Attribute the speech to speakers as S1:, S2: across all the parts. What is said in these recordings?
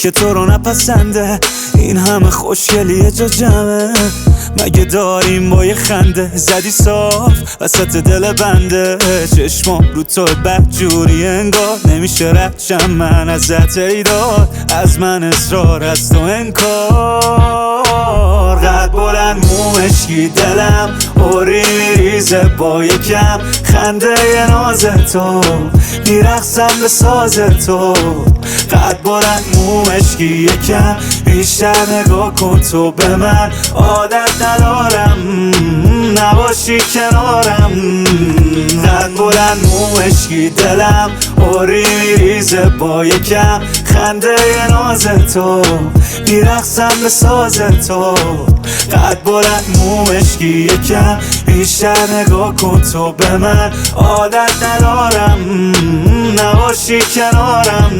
S1: که تو رو نپسنده. این همه خوشگلی جا جمعه، مگه داریم با یه خنده. زدی صاف وسط دل بنده، چشمام رو تو بدجوری انگار. نمیشه رد من ازت ایداد، از من اصرار از تو انکار. قد بلند موشکی دلم اوری میریزه با یکم خنده ناز تو، میرقصم به ساز تو. قد بلند موشکی یکم بیشتر نگاه کن تو به من، عادت ندارم نباشی کنارم. قد بلند موشکی دلم اوری میریزه با یکم خنده ناز تو، میرقصم به ساز تو. قد بلند موشکی یکم بیشتر نگاه کن تو به من، عادت ندارم نباشی کنارم.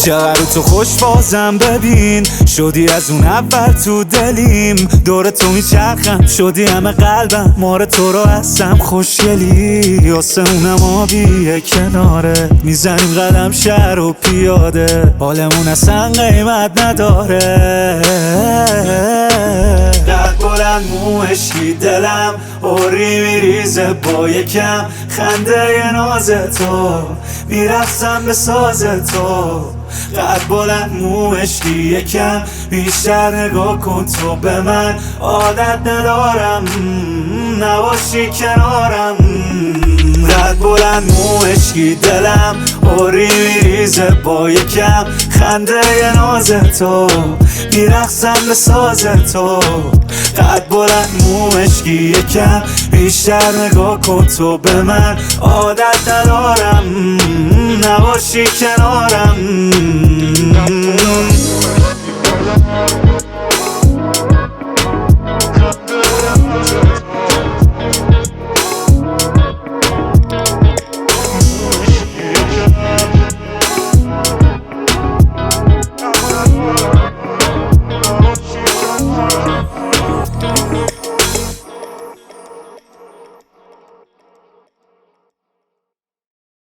S1: چقدر تو خوش بازم ببین، شدی از اون اول تو دلیم. دور تو میچرخم شدی همه قلبم، مار تو رو هستم خوشگلی. واسه اونم آبیه کناره، میزنیم قدم شهر و پیاده، حالمون اصلا قیمت نداره. قد بلند موشکی دلم اوری میریزه با یکم خنده ناز تو، میرقصم به ساز تو. قد بلند موشکی یکم بیشتر نگاه کن تو به من، عادت ندارم نباشی کنارم. قد بلند موشکی دلم اوری میریزه با یکم خنده ناز تو، میرقصم به ساز تو. قد بلند موشکی یکم بیشتر نگاه کن تو به من، عادت ندارم نباشی کنارم.